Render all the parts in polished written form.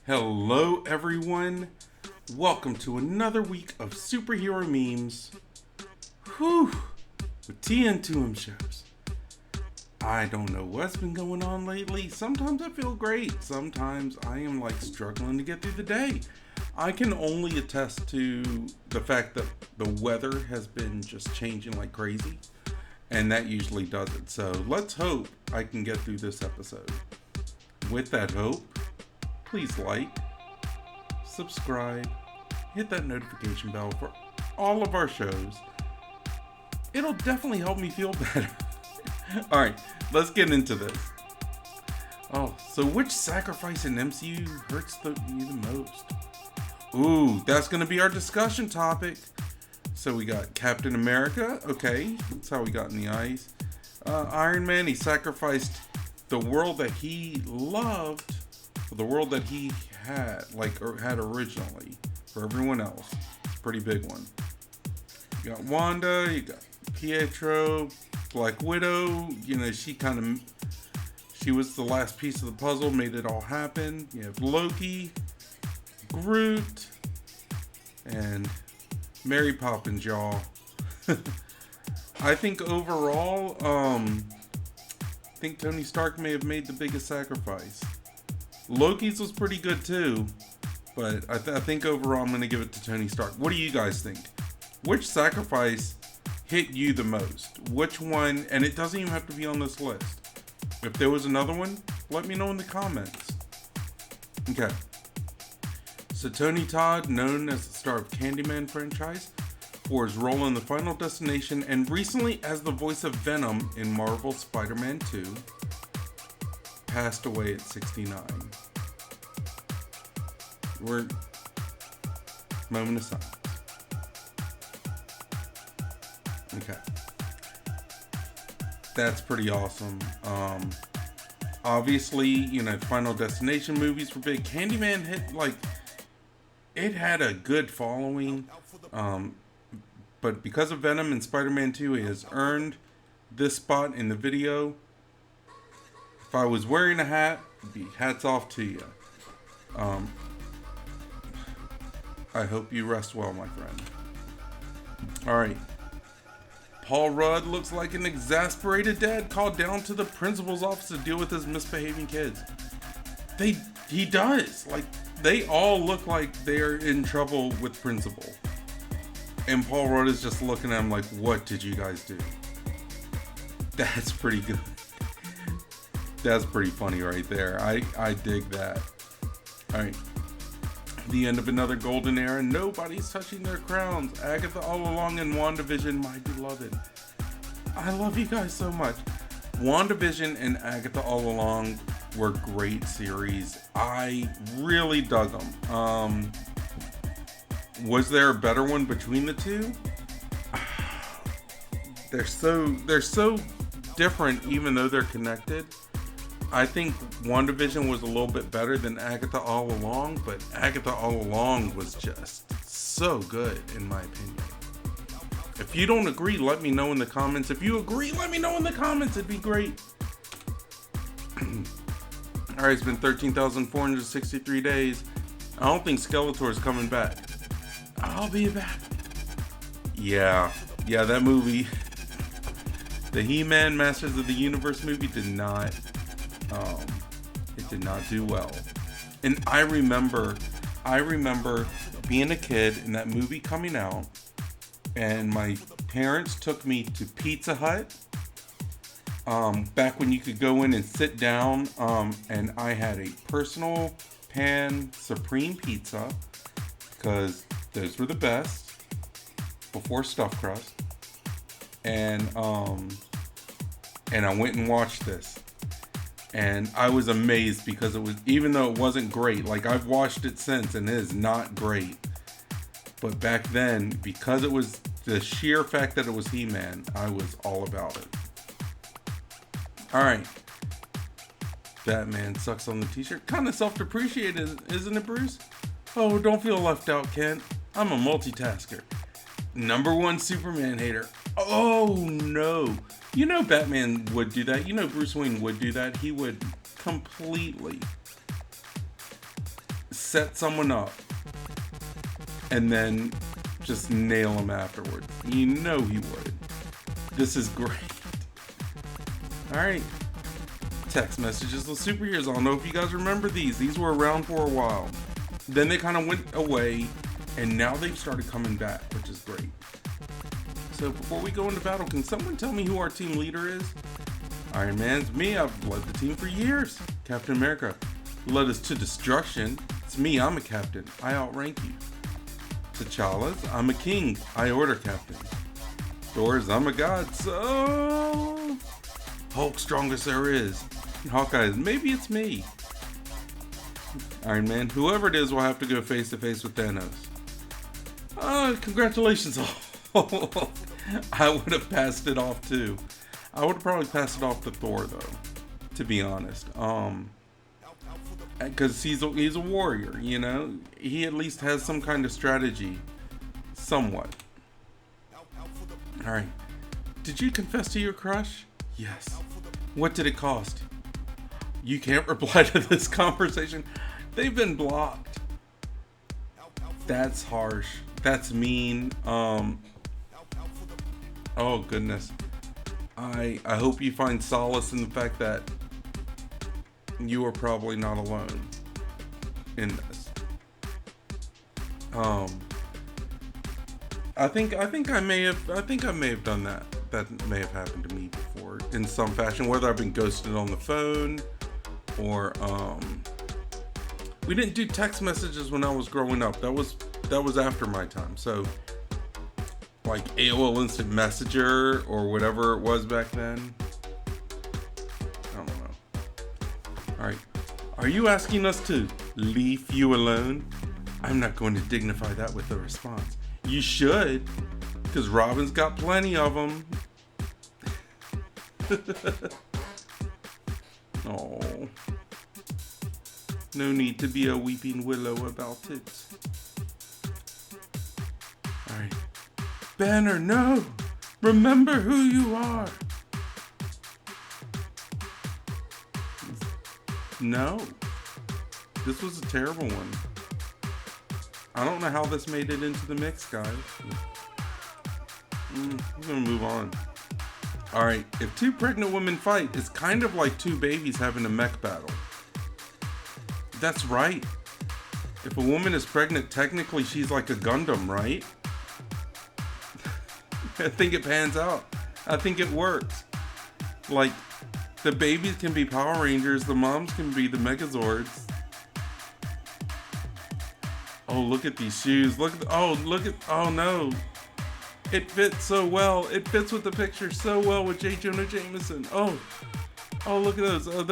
Hello, everyone. Welcome to another week of superhero memes. Whew, with TN2M Shows. I don't know what's been going on lately. Sometimes I feel great. Sometimes I am struggling to get through the day. I can only attest to the fact that the weather has been just changing like crazy. And that usually does it. So let's hope I can get through this episode. With that hope, please like, subscribe, hit that notification bell for all of our shows. It'll definitely help me feel better. Alright, let's get into this. So which sacrifice in MCU hurts you the most? Ooh, that's going to be our discussion topic. So we got Captain America. Okay, that's how we got in the ice. Iron Man, he sacrificed the world that he loved for the world that he had, had originally, for everyone else. It's a pretty big one. You got Wanda, you got Pietro, Black Widow. She was the last piece of the puzzle, made it all happen. You have Loki, Groot, and Mary Poppins, y'all. I think overall, I think Tony Stark may have made the biggest sacrifice. Loki's was pretty good too, but I think overall I'm going to give it to Tony Stark. What do you guys think? Which sacrifice hit you the most? Which one? And it doesn't even have to be on this list. If there was another one, let me know in the comments. Okay. So Tony Todd, known as the star of Candyman franchise, for his role in The Final Destination and recently as the voice of Venom in Marvel's Spider-Man 2, passed away at 69. Moment of silence. Okay. That's pretty awesome. Obviously, Final Destination movies were big. Candyman hit, it had a good following. But because of Venom and Spider-Man 2, it has earned this spot in the video. If I was wearing a hat, it'd be hats off to you. I hope you rest well, my friend. Alright. Paul Rudd looks like an exasperated dad called down to the principal's office to deal with his misbehaving kids. He does. They all look like they're in trouble with principal. And Paul Rudd is just looking at him like, what did you guys do? That's pretty good. That's pretty funny right there. I dig that. Alright. The end of another golden era. Nobody's touching their crowns. Agatha all along in WandaVision, my beloved. I love you guys so much. WandaVision and Agatha all along were great series. I really dug them. Was there a better one between the two? They're so different, even though they're connected. I think WandaVision was a little bit better than Agatha All Along, but Agatha All Along was just so good, in my opinion. If you don't agree, let me know in the comments. If you agree, let me know in the comments. It'd be great. Alright, it's been 13,463 days. I don't think Skeletor's coming back. I'll be back. Yeah, that movie, the He-Man Masters of the Universe movie did not do well. And I remember being a kid and that movie coming out, and my parents took me to Pizza Hut, back when you could go in and sit down, and I had a personal pan supreme pizza, because those were the best before stuffed crust. And I went and watched this. And I was amazed because it was, even though it wasn't great, I've watched it since and it is not great. But back then, because it was the sheer fact that it was He-Man, I was all about it. Alright. Batman sucks on the t-shirt. Kind of self-depreciating, isn't it, Bruce? Oh, don't feel left out, Kent. I'm a multitasker. Number one Superman hater. Oh no. Batman would do that. Bruce Wayne would do that. He would completely set someone up and then just nail him afterwards. You know he would. This is great. Alright. Text messages with superheroes. I don't know if you guys remember these. These were around for a while. Then they kind of went away, and now they've started coming back, which is great. So before we go into battle, can someone tell me who our team leader is? Iron Man's me. I've led the team for years. Captain America led us to destruction. It's me. I'm a captain. I outrank you. T'Challa's, I'm a king. I order captain. Thor's, I'm a god. So Hulk, strongest there is. Hawkeye, maybe it's me. Iron Man, whoever it is will have to go face to face with Thanos. Congratulations. I would have passed it off too. I would have probably passed it off to Thor though, to be honest. Because he's a warrior, you know? He at least has some kind of strategy. Somewhat. Alright. Did you confess to your crush? Yes. What did it cost? You can't reply to this conversation. They've been blocked. That's harsh. That's mean. Oh goodness. I hope you find solace in the fact that you are probably not alone in this. I think I may have done that. That may have happened to me before in some fashion, whether I've been ghosted on the phone or we didn't do text messages when I was growing up. That was after my time. So like AOL Instant Messenger or whatever it was back then. I don't know. Alright. Are you asking us to leave you alone? I'm not going to dignify that with a response. You should, because Robin's got plenty of them. Oh. No need to be a weeping willow about it. Alright. Banner, no! Remember who you are! No. This was a terrible one. I don't know how this made it into the mix, guys. I'm gonna move on. Alright, if two pregnant women fight, it's kind of like two babies having a mech battle. That's right. If a woman is pregnant, technically she's like a Gundam, right? I think it pans out. I think it works. Like, the babies can be Power Rangers, the moms can be the Megazords. Oh, look at these shoes. Oh no. It fits so well. It fits with the picture so well with J. Jonah Jameson. Oh, look at those. Oh,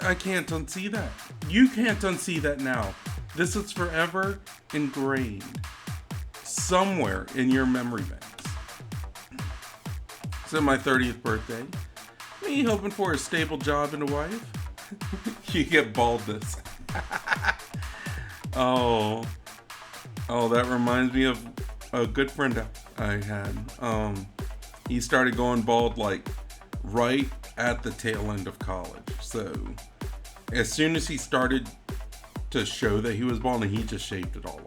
I can't unsee that. You can't unsee that now. This is forever ingrained somewhere in your memory banks. So my 30th birthday, me hoping for a stable job and a wife. You get baldness. Oh, that reminds me of a good friend I had. He started going bald like right at the tail end of college. So as soon as he started to show that he was bald, he just shaved it all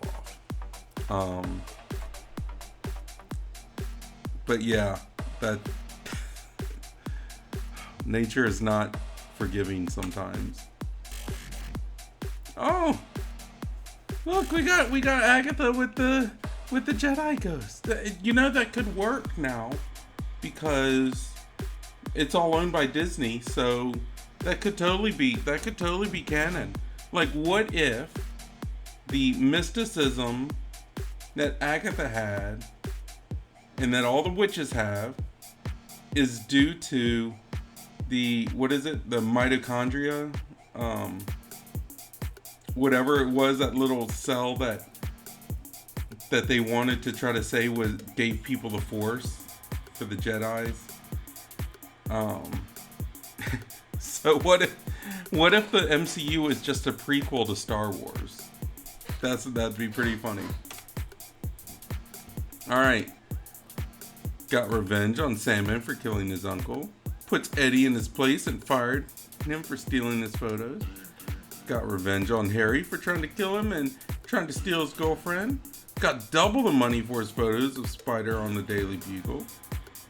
off. But yeah, that nature is not forgiving sometimes. Oh, look, we got Agatha with the Jedi Ghost. You know, that could work now because it's all owned by Disney, so that could totally be canon. Like, what if the mysticism that Agatha had and that all the witches have is due to the mitochondria, whatever it was, that little cell that they wanted to try to say gave people the Force for the Jedis. So what if the MCU is just a prequel to Star Wars? That'd be pretty funny. All right. Got revenge on Sandman for killing his uncle. Puts Eddie in his place and fired him for stealing his photos. got revenge on Harry for trying to kill him and trying to steal his girlfriend. Got double the money for his photos of Spider on the Daily Bugle.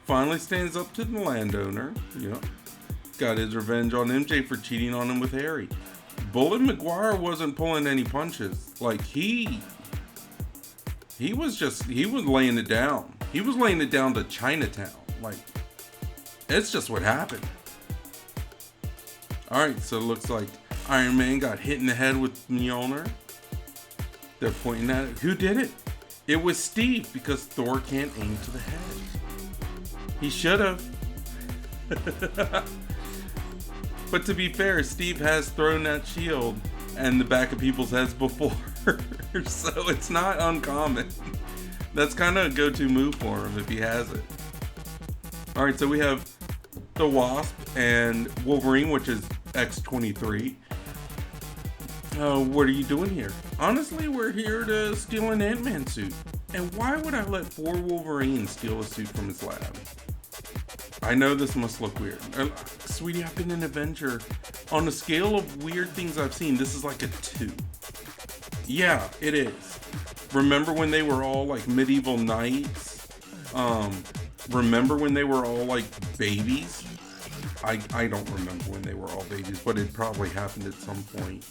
Finally stands up to the landowner. Got his revenge on MJ for cheating on him with Harry. Bullet McGuire wasn't pulling any punches. Like, he was laying it down. He was laying it down to Chinatown. Like, it's just what happened. Alright, so it looks like Iron Man got hit in the head with Mjolnir. They're pointing at it. Who did it? It was Steve, because Thor can't aim to the head. He should have. But to be fair, Steve has thrown that shield in the back of people's heads before. So it's not uncommon. That's kind of a go-to move for him if he has it. Alright, so we have the Wasp and Wolverine, which is X-23. What are you doing here? Honestly, we're here to steal an Ant-Man suit. And why would I let 4 Wolverines steal a suit from his lab? I know this must look weird. Sweetie, I've been an Avenger. On the scale of weird things I've seen, this is like a 2. Yeah, it is. Remember when they were all like medieval knights? Remember when they were all like babies? I don't remember when they were all babies, but it probably happened at some point.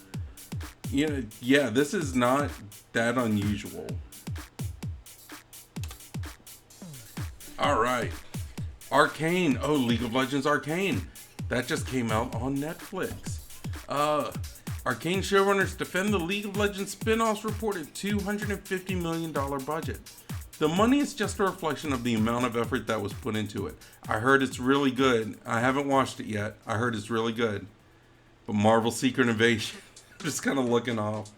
Yeah, this is not that unusual. Alright. Arcane. Oh, League of Legends Arcane. That just came out on Netflix. Arcane showrunners defend the League of Legends spin-off's reported $250 million budget. The money is just a reflection of the amount of effort that was put into it. I heard it's really good. I haven't watched it yet. I heard it's really good. But Marvel Secret Invasion, just kind of looking off.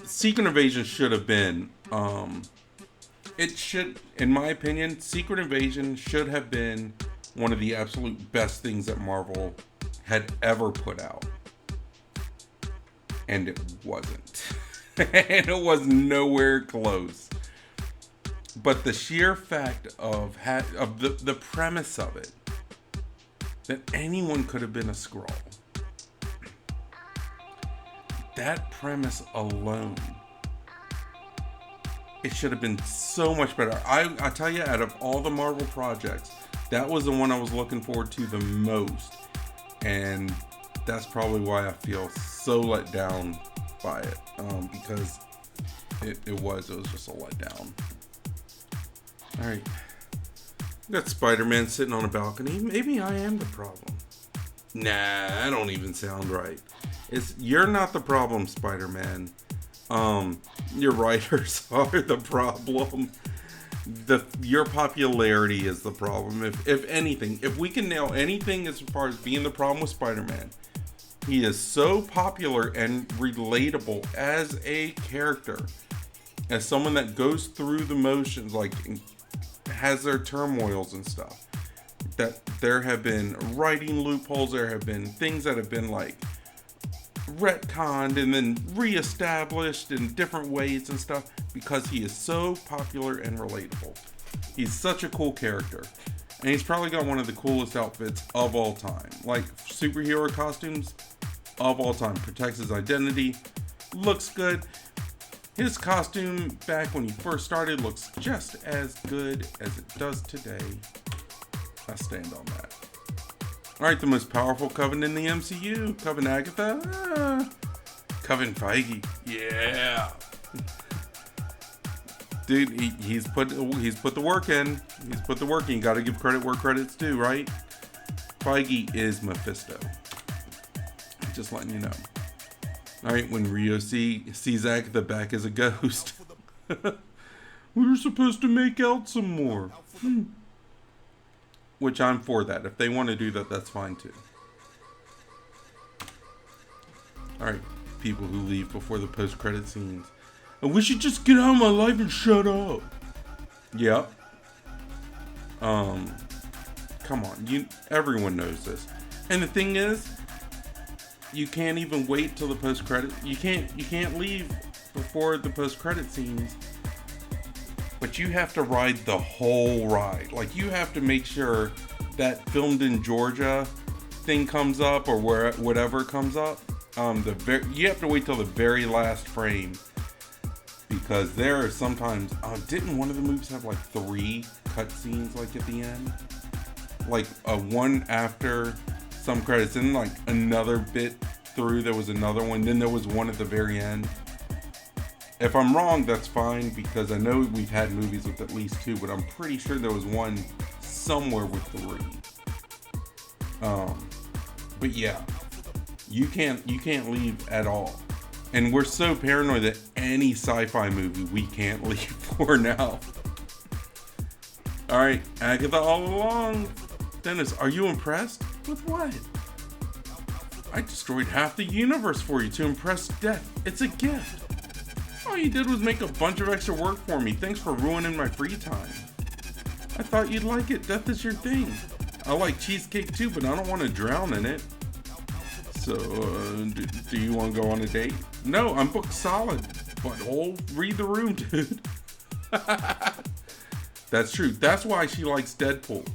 Secret Invasion should have been, it should, in my opinion, Secret Invasion should have been one of the absolute best things that Marvel had ever put out. And it wasn't. And it was nowhere close. But the sheer fact of the premise of it, that anyone could have been a Skrull, that premise alone, it should have been so much better. I tell you, out of all the Marvel projects, that was the one I was looking forward to the most. And that's probably why I feel so let down by it. Because it was just a letdown. Alright. We got Spider-Man sitting on a balcony. Maybe I am the problem. Nah, that don't even sound right. You're not the problem, Spider-Man. Your writers are the problem. Your popularity is the problem. If anything, if we can nail anything as far as being the problem with Spider-Man, he is so popular and relatable as a character, as someone that goes through the motions, like has their turmoils and stuff, that there have been writing loopholes, there have been things that have been like retconned and then reestablished in different ways and stuff, because he is so popular and relatable. He's such a cool character, and he's probably got one of the coolest outfits of all time, like superhero costumes of all time. Protects his identity, looks good. His costume back when he first started looks just as good as it does today. I stand on that. Alright, the most powerful coven in the MCU. Coven Agatha? Coven Feige. Yeah. Dude, he's put the work in. He's put the work in. You gotta give credit where credit's due, right? Feige is Mephisto. Just letting you know. Alright, when Rio sees Agatha back as a ghost. We were supposed to make out some more. Which I'm for that. If they want to do that, that's fine too. Alright, people who leave before the post-credit scenes. And we should just get out of my life and shut up. Yep. Come on, everyone knows this. And the thing is, you can't even wait till the post-credit. You can't leave before the post-credit scenes. But you have to ride the whole ride. Like, you have to make sure that filmed in Georgia thing comes up, or whatever comes up. You have to wait till the very last frame, because there are sometimes didn't one of the movies have like 3 cutscenes like at the end, like one after some credits, and like another bit through there was another one, then there was one at the very end. If I'm wrong, that's fine, because I know we've had movies with at least 2, but I'm pretty sure there was one somewhere with 3. But yeah, you can't leave at all. And we're so paranoid that any sci-fi movie we can't leave for now. Alright, Agatha all along. Dennis, are you impressed? With what? I destroyed half the universe for you to impress Death. It's a gift. All you did was make a bunch of extra work for me. Thanks for ruining my free time. I thought you'd like it. Death is your thing. I like cheesecake too, but I don't want to drown in it. So, do you want to go on a date? No, I'm booked solid. Butthole, read the room, dude. That's true. That's why she likes Deadpool.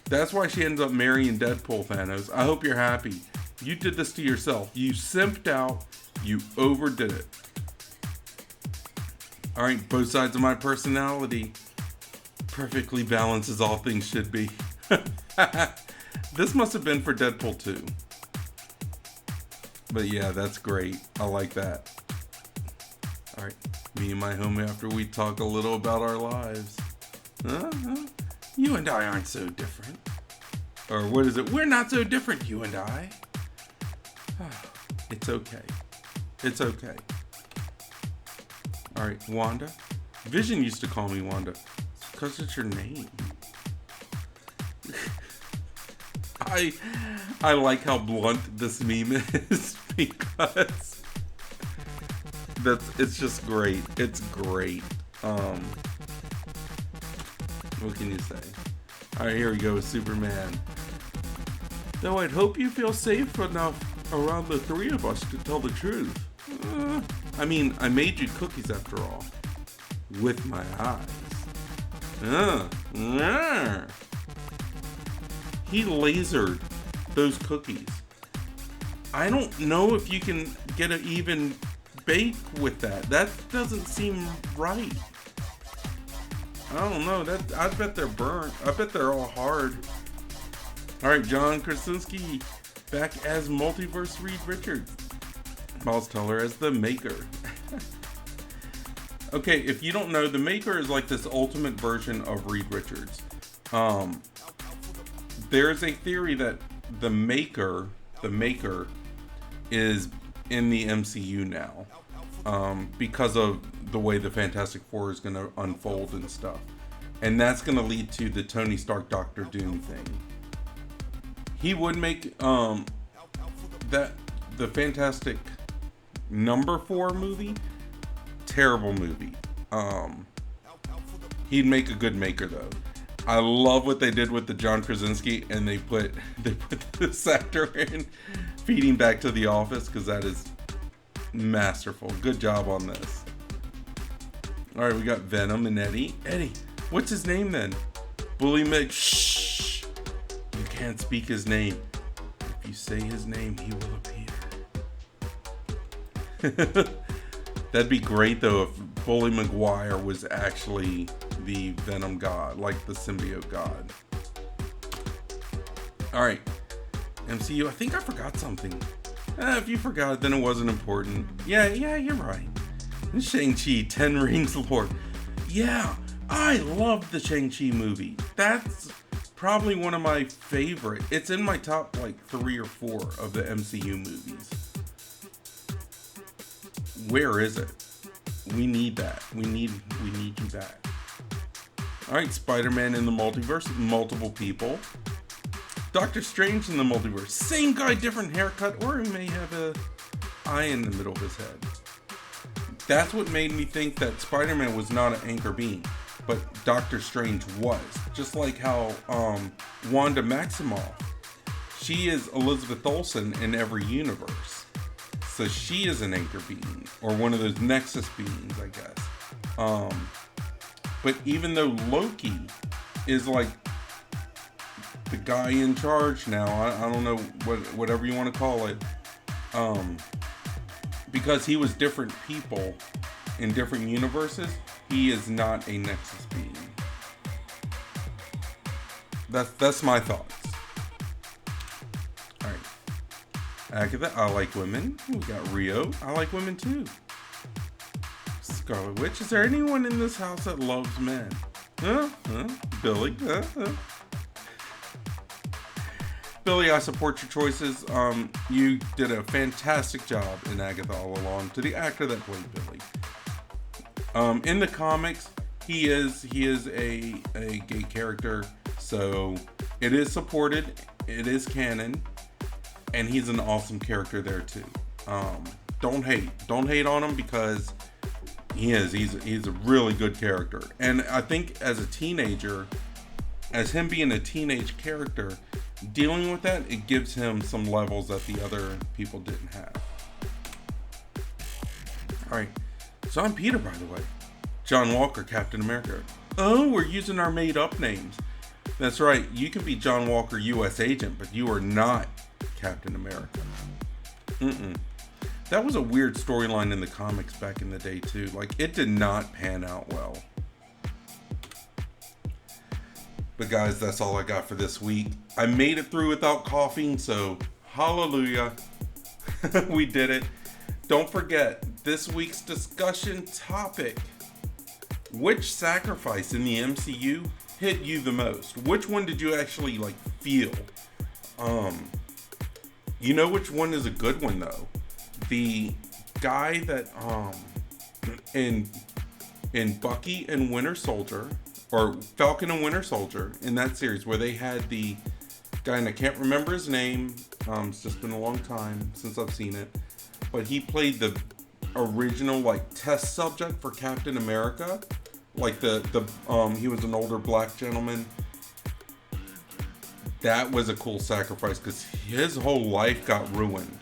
That's why she ends up marrying Deadpool, Thanos. I hope you're happy. You did this to yourself. You simped out. You overdid it. Alright, both sides of my personality. Perfectly balanced as all things should be. This must have been for Deadpool 2. But yeah, that's great. I like that. Alright, me and my homie after we talk a little about our lives. You and I aren't so different. Or what is it? We're not so different, you and I. It's okay. It's okay. Alright, Wanda. Vision used to call me Wanda. It's because it's your name. I like how blunt this meme is, because it's just great. It's great. What can you say? Alright, here we go with Superman. Though I'd hope you feel safe enough around the 3 of us to tell the truth. I mean, I made you cookies after all. With my eyes. He lasered those cookies. I don't know if you can get an even bake with that. That doesn't seem right. I don't know. I bet they're burnt. I bet they're all hard. Alright, John Krasinski back as Multiverse Reed Richards. Miles Teller as the Maker. Okay, if you don't know, the Maker is like this ultimate version of Reed Richards. There's a theory that the Maker is in the MCU now, because of the way the Fantastic Four is going to unfold and stuff. And that's going to lead to the Tony Stark Doctor Doom thing. He would make the Fantastic number 4 movie, terrible movie. He'd make a good Maker though. I love what they did with the John Krasinski, and they put this actor in, feeding back to the office, because that is masterful. Good job on this. All right, we got Venom and Eddie. Eddie, what's his name then? Bully Meg. Shh. You can't speak his name. If you say his name, he will appear. That'd be great though if Bully Maguire was actually the Venom god, like the symbiote god. Alright, MCU, I think I forgot something. If you forgot, then it wasn't important. Yeah, you're right. Shang-Chi, 10 Rings Lord. Yeah, I love the Shang-Chi movie. That's probably one of my favorite. It's in my top like 3 or 4 of the MCU movies. Where is it? We need that. We need you back. Alright, Spider-Man in the multiverse, multiple people. Doctor Strange in the multiverse, same guy, different haircut, or he may have a eye in the middle of his head. That's what made me think that Spider-Man was not an anchor beam, but Doctor Strange was. Just like how Wanda Maximoff, she is Elizabeth Olsen in every universe. So she is an anchor being, or one of those Nexus beings, I guess. But even though Loki is like the guy in charge now, I don't know, whatever you want to call it, Because he was different people in different universes, he is not a Nexus being. That's my thoughts. Alright. Agatha, I like women. We got Rio, I like women too. Scarlet Witch, is there anyone in this house that loves men? Billy, Billy, I support your choices. You did a fantastic job in Agatha all along. To the actor that played Billy. In the comics, he is a gay character, so it is supported. It is canon, and he's an awesome character there too. Don't hate on him, because he's a really good character. And I think as a teenager, as him being a teenage character, dealing with that, it gives him some levels that the other people didn't have. Alright, so I'm Peter, by the way. John Walker, Captain America. Oh, we're using our made up names. That's right, you can be John Walker, US Agent, but you are not Captain America. That was a weird storyline in the comics back in the day too. Like, it did not pan out well. But guys, that's all I got for this week. I made it through without coughing, so hallelujah. We did it. Don't forget, this week's discussion topic. Which sacrifice in the MCU hit you the most? Which one did you actually feel? You know which one is a good one though? The guy that in Bucky and Winter Soldier, or Falcon and Winter Soldier, in that series where they had the guy, and I can't remember his name, it's just been a long time since I've seen it, but he played the original test subject for Captain America. He was an older black gentleman. That was a cool sacrifice, because his whole life got ruined.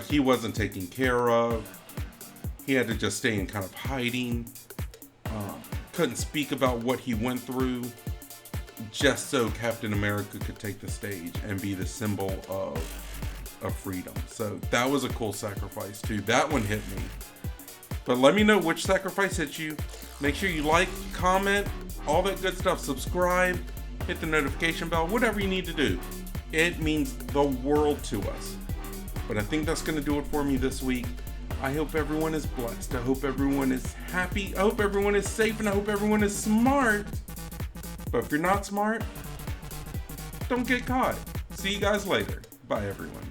He wasn't taken care of. He had to just stay in kind of hiding. Couldn't speak about what he went through, just so Captain America could take the stage and be the symbol of freedom. So that was a cool sacrifice too. That one hit me. But let me know which sacrifice hit you. Make sure you like, comment, all that good stuff. Subscribe, hit the notification bell, whatever you need to do. It means the world to us. But I think that's going to do it for me this week. I hope everyone is blessed. I hope everyone is happy. I hope everyone is safe, and I hope everyone is smart. But if you're not smart, don't get caught. See you guys later. Bye, everyone.